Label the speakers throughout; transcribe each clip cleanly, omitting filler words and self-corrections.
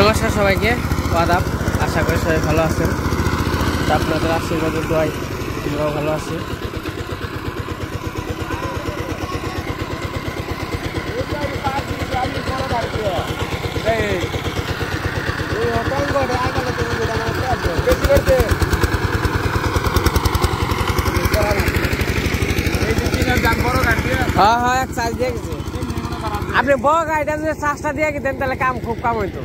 Speaker 1: নমস্কার সবাইকে, আদাব। আশা করি সবাই ভালো আছেন। আপনাদের আশীর্বাদের দোয়ায় আমরাও ভালো আছি। হ্যাঁ হ্যাঁ, এক চার্জ দিয়ে গেছে। আপনি বড় গাড়িটা যদি চার্জটা দিয়ে গেতেন তাহলে কাম খুব কাম হইতো।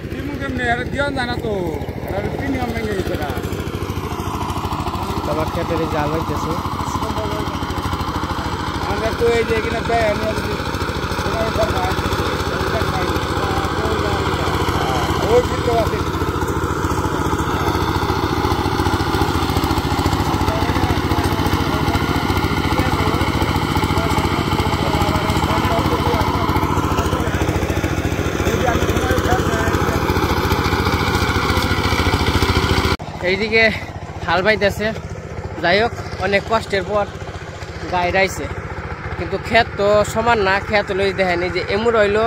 Speaker 1: তোমার ক্ষেত্রে জাল হইতেছে।
Speaker 2: আমরা তো এই যে এখানে
Speaker 1: এইদিকে হাল বাইতেছে। যাই হোক, অনেক কষ্টের পর গায়ে রাইছে, কিন্তু ক্ষেত তো সমান না। ক্ষেত লই দেখেন, এই যে এমুর হইলো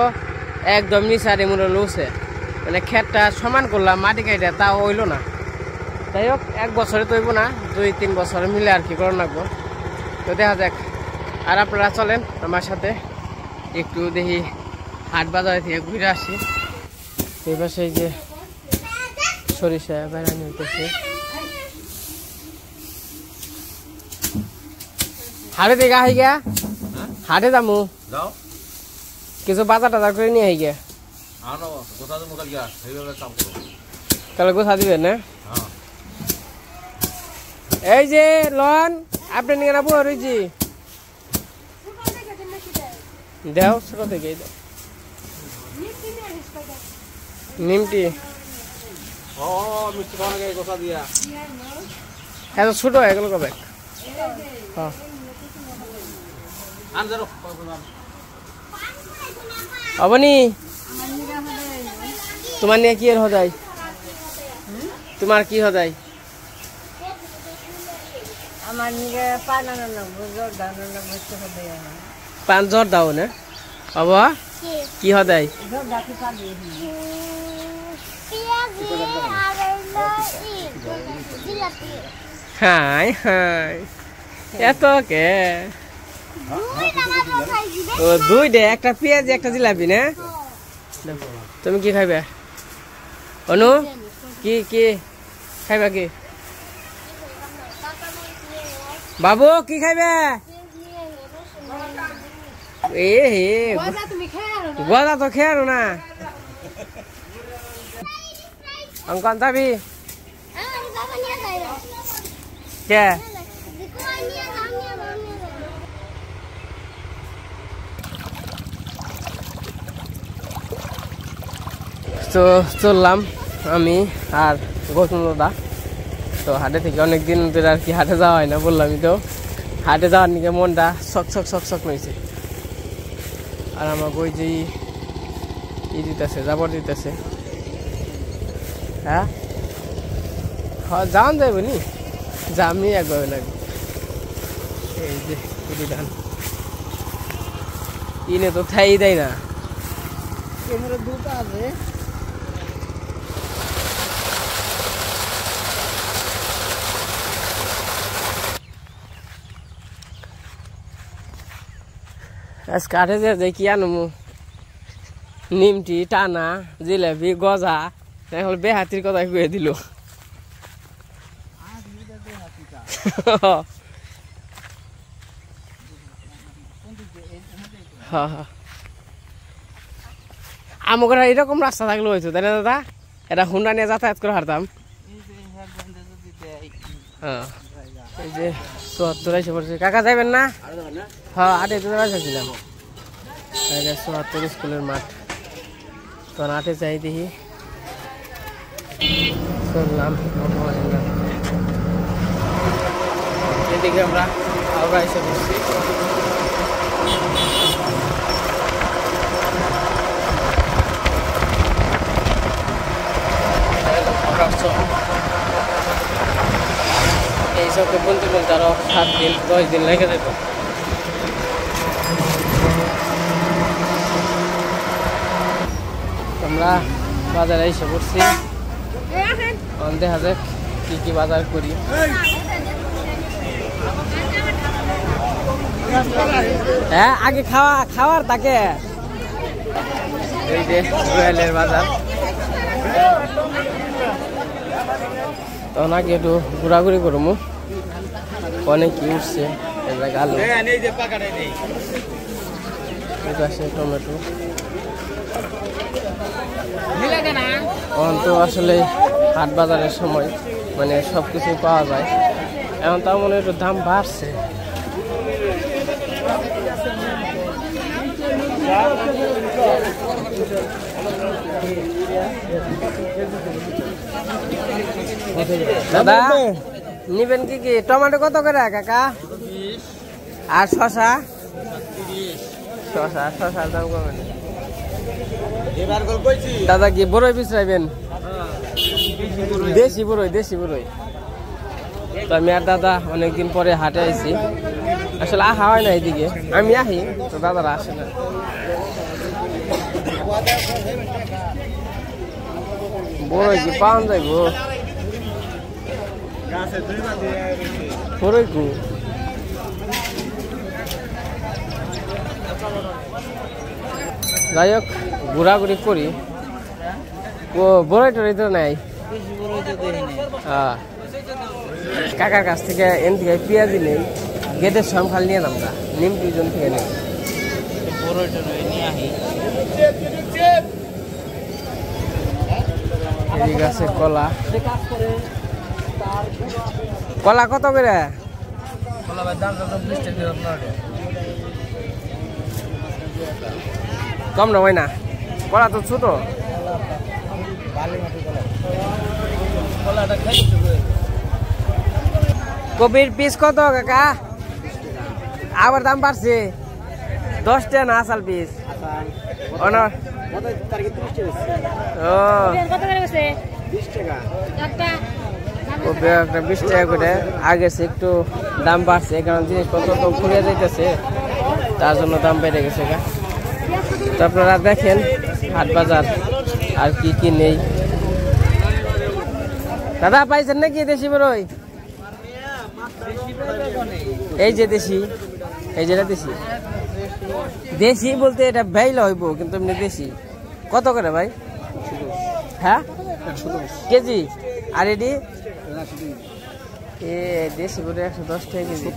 Speaker 1: একদম নিচার, এমুর হইলো উঠছে, মানে ক্ষেতটা সমান করলাম, মাটি কাইটা তাও হইলো না। যাই হোক, এক বছরে তো হইব না, 2-3 বছরে মিলে আর কি করা লাগবো। তো দেখা যাক। আর আপনারা চলেন আমার সাথে, একটু দেখি হাট বাজার থেকে ঘুরে আসি। এই পাশে এই যে সরিষা বেড়ানি হইতেছে। হাটে থেকে আহি গা, হাটে যামু, কিছু বাজার টাজার করে নিয়ে আহি গে। তাহলে গোছা দিবেন না? এই যে লন আপনি নিয়ে না বুয়া রয়েছি দেও ছোট থেকে নিমটি এত ছোট এগুলো কবে? অবনি তোমার নিয়ে কি এর হদাই? তোমার কি হদাই? পান জোর দাও না বাবা, কি হদাই? হাই হাই, এত কে? ও দুই দে, একটা পেঁয়াজ একটা জিলাপি না? তুমি কি খাইবে অনু? কি কি খাইবা? কি বাবু কি খাইবে? এ হে গজা তো খেয়ার না। অঙ্কন যাবি কে? তো চললাম আমি আর গৌতম দাদা। তো হাটে থেকে অনেকদিন ধরে আর কি হাটে যাওয়া হয় না, বললামই তো। হাটে যাওয়ার নিকে মনটা শক শক শক শক নইছে। আর আমাকে ওই যে ই দিতেছে, জাবর দিতেছে। হ্যাঁ হ্যাঁ, যাওয়ান যাইব নি, জামনি একভাবে লাগবে। এই যে কুড়ি ধান ইনে তো থাই দেয় না। দুটো আছে, আজকে হাটে যে কি আনমু? নিমটি, টানা, জিলাপি, গজা। এখন বেহাতির কথা কয়ে দিল। আমাকে এরকম রাস্তা থাকলে হয়েছে তাই না দাদা? এটা হুন্ডা নিয়ে যাতায়াত করে হারতাম। হ্যাঁ, এই যে 74 এসে পড়ছে। কাকা যাইবেন না? হ্যাঁ, আটে তো যাচ্ছিলাম। 74 স্কুলের মাঠ। তো আটে যাই দেখি। চললাম এদিকে আমরা হাওড়া এসে পড়ছি। এইসবকে বলতে বলতে আরো 7 দিন 10 দিন লেগে যেত। আমরা বাজারে এসে পড়ছি, দেখা যাক কি কি বাজার করি। হ্যাঁ আগে খাওয়ার তাকে এই যে রয়্যালের বাজার, তখন আগে একটু ঘোরাঘুরি করবো। অনেক কি উঠছে আলু, টমেটো। এখন তো আসলে হাট বাজারের সময়, মানে সব কিছুই পাওয়া যায়। এখন তার মনে একটু দাম বাড়ছে। দাদা নিবেন কি কি? টমেটো কত করে কাকা? আর শশা? শশার দাম কমে। দাদা কি বড়ই বিছরাইবেন? দেশি বড়ই। তো আমি আর দাদা অনেকদিন পরে হাটে আইছি, আসলে আহা হয় না এইদিকে। আমি আহি তো দাদারা আসে না। বড়ই কি পাওয়া যাইব? বড়ই কু যাই হোক ঘোরাঘুরি করি। বড়ই টড়ই তো নাই। কাকার কাছ থেকে এন থেকে পেঁয়াজি নেই, গেটের সামখাল নিয়ে আমরা নিম দুইজন থেকে নেই। ঠিক আছে। কলা কত করে? কম না হয় না, কলা তো ছোট। কপির পিস কত কাকা? আবার দাম বাড়ছে, 10 টাকা না আসাল পিস। কপি একটা 20 টাকা করে। আগে একটু দাম বাড়ছে, কারণ জিনিসপত্র তো ঘুরে যাইতেছে, তার জন্য দাম বেড়ে গেছে। তো আপনারা দেখেন হাট বাজার আর কি কি নেই। দাদা পাইছেন নাকি দেশি বড়ই? এই যে দেশি, এই যেটা দেশি বলতে এটা ভাইলা হইব, কিন্তু এমনি দেশি। কত করে ভাই? হ্যাঁ কেজি। আর এটি দেশি বলে 110 টাকা কেজি।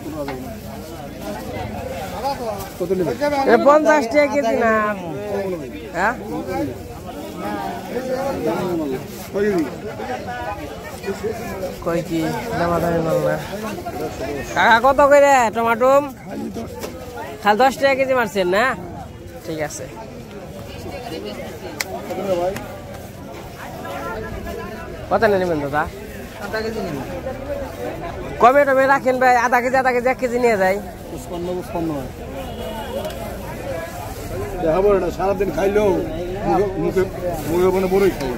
Speaker 1: 50 টাকা কেজি না? হ্যাঁ কই কি দামাদামি মাল না। কাকা কত করে টমাটো? খালি 10 টাকা কেজি মারছেন না? ঠিক আছে। কত নেবেন দাদা? কমে টমে রাখেন ভাই, আধা কেজি 1 কেজি নিয়ে যায়।
Speaker 2: সারাদিন খাইলেও মুখে বড়ই খাই,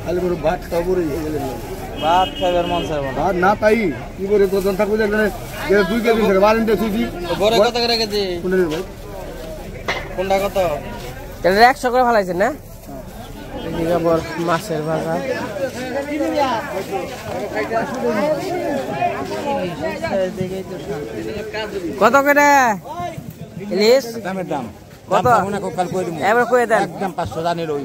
Speaker 2: খালি ভাত খাওয়া বড়ই ভাত খাইবার মন চাই ভাত না পাই কি করে ওজন থাকবে। 2 কেজি থেকে 12 সুজি। বড় কত করে কেজি? কোনটা কত?
Speaker 1: 100 করে ফেলাইছেন না? এদিকে আবার মাছের বাজার। কত করে ইলিশ?
Speaker 2: দামের দাম
Speaker 1: কত? এবার কয়ে দেন।
Speaker 2: একদম 500 জানির ওই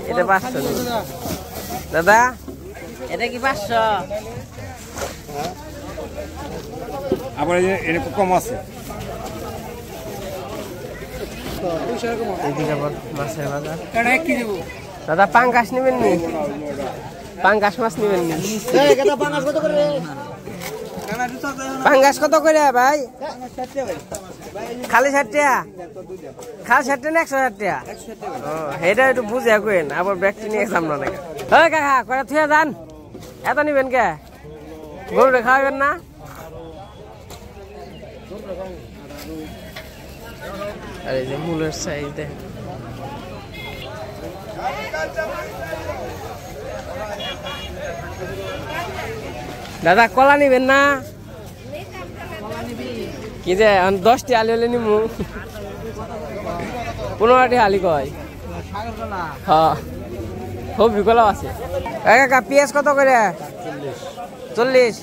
Speaker 1: এটা 500 দাদা। এটা কি 500?
Speaker 2: আবার এরকম কম আছে।
Speaker 1: এদিকে আবার মাছের বাজার। দাদা পাঙ্গাস নেবেন নি? পাঙ্গাস মাছ নেবেন নি? পাঙ্গাস কত করে ভাই? খালি 60 টাকা? খালি 60 না 160 টাকা? এটা একটু বুঝে কেন, আবার ব্যাগটি নিয়ে যাম না নাকি? হ্যাঁ কাকা কয়টা থুয়ে যান, এত নিবেন কে? গরুটা খাওয়াবেন না? আর এই যে মূলের সাইজ দেখেন। দাদা কলা নিবেন না? কি যে 10টি আলু হলে নিমু। 15 হালি কয় হ্যাঁ খুব বিকলাও আছে কাকা পেঁয়াজ কত করে 40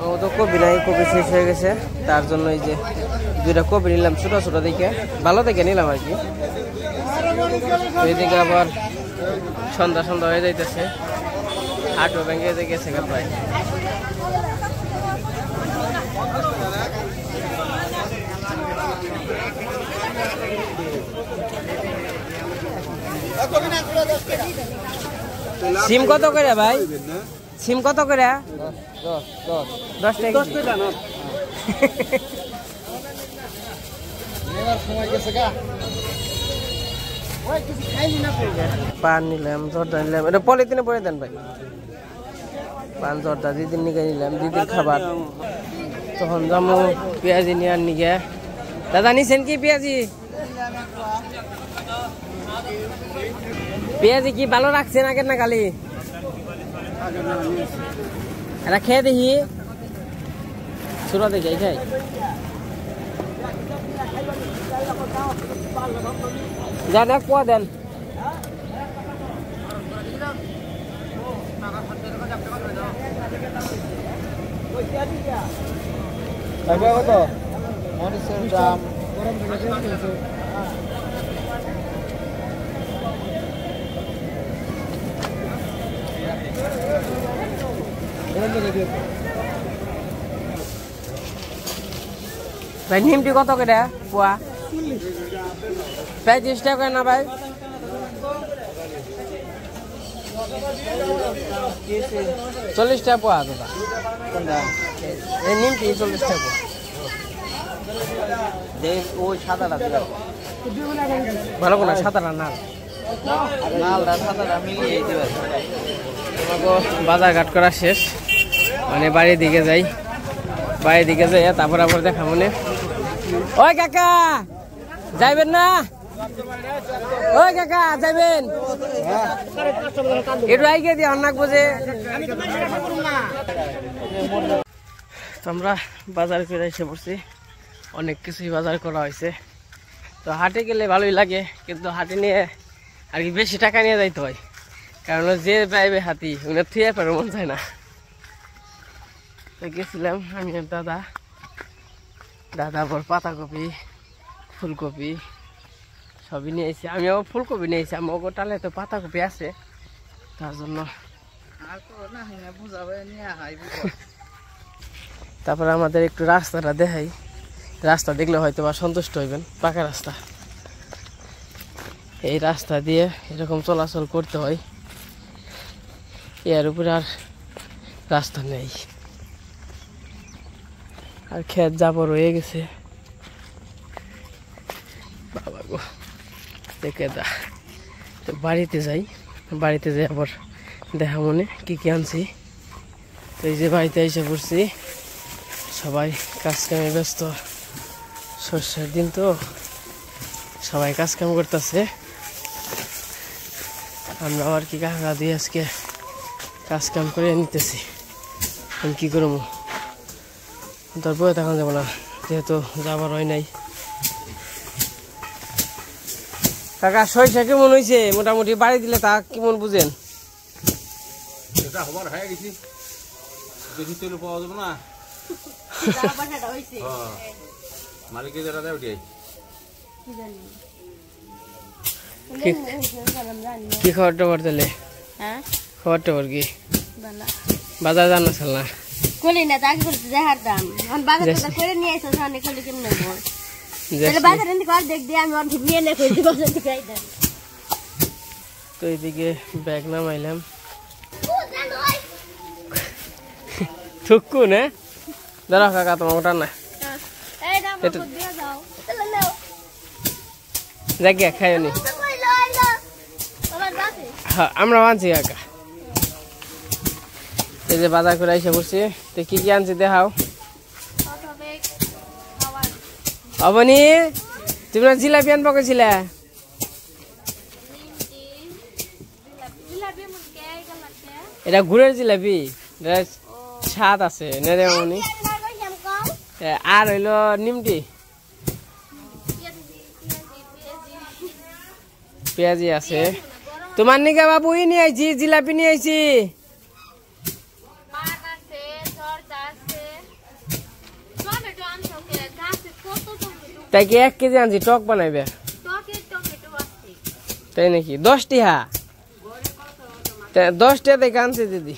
Speaker 1: ও তো কপি নাই কপি শেষ হয়ে গেছে তার জন্য এই যে দুইটা কপি নিলাম ছোট ছোট দেখে ভালো দেখে নিলাম আর কি এদিকে আবার সন্ধ্যা সন্ধ্যা হয়ে যাইতেছে হাটও ভেঙে গেছে প্রায় সিম কত করে ভাই সিম কত করে 10 টাকা পান নিলাম জর্দা নিলাম এটা পলিথিনে পরে দেন ভাই পান জর্দা 2 দিন নিয়ে নিলাম 2 দিন খাবার তখন যাবো পেঁয়াজি নেওয়ার নিগে দাদা নিছেন কি পেঁয়াজি কি ভালো রাখছেন আগের না খালি এটা খেয়ে দেখি ছোট দেখে খাই যান এক পোয়া দেন
Speaker 2: কত মরিচের দাম
Speaker 1: ভাই নিমটি কত করে পোয়া 35 টাকা না ভাই 40 টাকা পোয়া দাদা এই নিমটি 40 টাকা
Speaker 2: ওই সাদাটা
Speaker 1: ভালো কোনো সাদাটা না
Speaker 2: নালটা সাদাটা মিলিয়ে দিবে
Speaker 1: তোমাকে বাজার ঘাট করা শেষ মানে বাড়ির দিকে যাই তারপর আবার দেখা মনে ওই কাকা যাইবেন না ওই কাকা যাইবেন একটু আইগে দিয়ে অন্যাক বোঝে আমরা বাজার করে এসে পড়ছি অনেক কিছুই বাজার করা হয়েছে তো হাটে গেলে ভালোই লাগে কিন্তু হাটে নিয়ে আর কি বেশি টাকা নিয়ে যাইতে হয় কারণ যে পাইবে হাতি উনি থুয়ে পারে মন চায় না তো গেছিলাম আমি দাদা আবার পাতাকপি ফুলকপি সবই নিয়ে এসেছি আমি আবার ফুলকপি নিয়ে এসেছি আমার টালে তো পাতাকপি আছে তার জন্য তারপরে আমাদের একটু রাস্তাটা দেখাই রাস্তা দেখলে হয়তো বা সন্তুষ্ট হইবেন পাকা রাস্তা এই রাস্তা দিয়ে এরকম চলাচল করতে হয় এর উপরে আর রাস্তা নেই আর ক্ষেত যাবো রয়ে গেছে বাবা গো দেখে দা তো বাড়িতে যাই আবার দেখা মনে কি আনছি তো এই যে বাড়িতে এসে পড়ছি সবাই কাজ কামে ব্যস্ত শস্যের দিন তো সবাই কাজ কাম করতেছে আমরা আর কি কাকা দিয়ে আজকে কাজ কাম করে নিতেছি আমি কি করবো তারপরে তখন যাবো না যেহেতু যাবার হয় নাই কাকা সরিষা কেমন হয়েছে মোটামুটি বাড়ি দিলে তা কেমন বুঝেন
Speaker 2: পাওয়া যাবে না মালিকের যেটা দেয় ওটাই
Speaker 1: কি খবর টবর তাহলে খবর টবর কি বাজার জানা চল না
Speaker 3: কলি না তাকে করতে দেখার দাম এখন বাজার করে নিয়ে আসো সামনে কলি কিনে নেব তাহলে বাজার এনে কর দেখ দিয়ে আমি অর্ধেক নিয়ে নে কই দিব যদি খাই দেন
Speaker 1: তো এইদিকে ব্যাগ নামাইলাম থুকু না দাঁড়া কাকা তোমার ওটা না
Speaker 3: এই দাম দিয়ে দাও চলো নাও
Speaker 1: জায়গা খাইও নি হ্যাঁ আমরা আনছি কাকা এই যে বাজার করে এসে পড়ছি তো কি আনছি দেখাও অবনি তুমি জিলাপি আনবো কইছিলে এটা গুড়ের জিলাপি স্বাদ আছে নেরে অবনি আর হইলো নিমটি পেঁয়াজি আছে তোমার নিকা বাবু নিয়ে আইছি জিলাপি নিয়ে আইছি তাই কি 1 কেজি আনছি টক বানাইবে তাই নাকি 10 টিহা 10 টা দেখে আনছে দিদি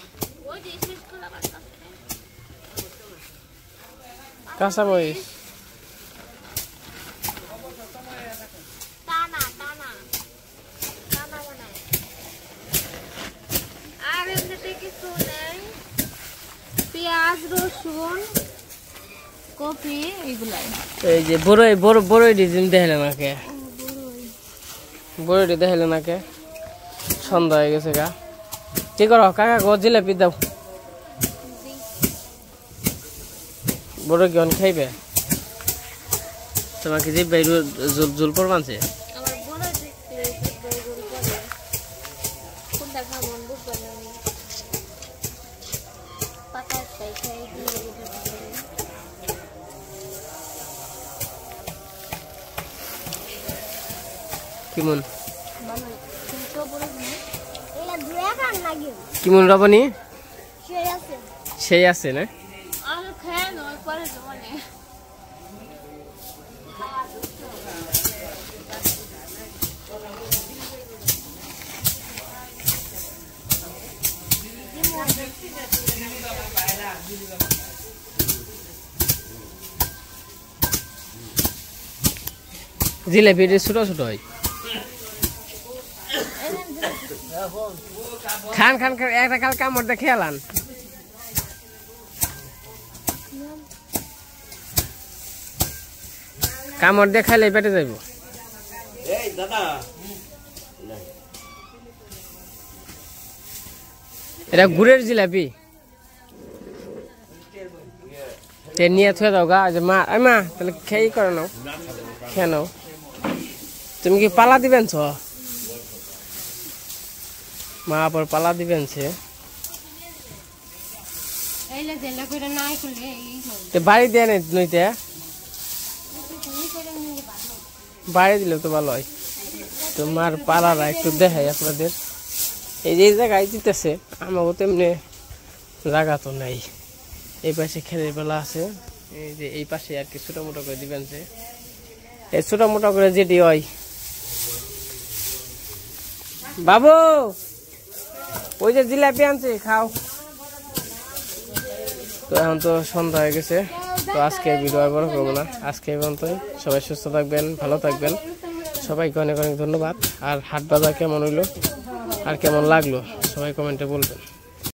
Speaker 1: কাঁচামরিচ
Speaker 3: পেঁয়াজ রসুন কফি এগুলাই
Speaker 1: এই যে বড়ই ডিম দেখালে নাকে বড়ই দেখালে নাকে সন্ধ্যা হয়ে গেছে গা কি করো কাকা গো জিলাপি দাও বড় কেন খাইবে তোমাকে যে বাইরে জল পড়বানছে
Speaker 3: আমার বড় দেখতে বাইগুল করে কোনটা খাবো বুঝবা না পাতা খাই দিয়ে
Speaker 1: কেমন
Speaker 3: মানে তো বড় এলা দুয়া কান লাগি
Speaker 1: কেমন রবনি
Speaker 3: আছে
Speaker 1: সেই আছে না
Speaker 3: আর খায় না পরে জমানে
Speaker 1: জিলাপি ছোট ছোট হয় খান খান খান একটা কাল কামড় দিয়ে খেয়ালান কামড় দিয়ে খাইলে পেটে যাইব এটা গুড়ের জিলাপি নিয়ে থুয়ে দাও গা মা মা তাহলে খেয়ে করে নাও খেয়ে নাও তুমি কি পালা দিবেন ছ মা আবার পালা দিবেন সে বাড়ি দিয়ে নইতে বাড়ি দিলে তো ভালো হয় তোমার পালারা একটু দেখাই আপনাদের এই যে জায়গায় দিতেছে আমাকে তো এমনি জায়গা তো নাই এই পাশে খেলের বেলা আছে এই যে এই পাশে আর কি ছোট মোটো করে দিবেন যে এই ছোট মোটো করে যেটি হয় বাবু ওই যে জিলাপি আনছে খাও তো এখন তো সন্ধ্যা হয়ে গেছে তো আজকে ভিডিও আর বড় করবো না আজকে পর্যন্তই সবাই সুস্থ থাকবেন ভালো থাকবেন সবাইকে অনেক অনেক ধন্যবাদ আর হাট বাজার কেমন হইলো আর কেমন লাগলো সবাই কমেন্টে বলবেন।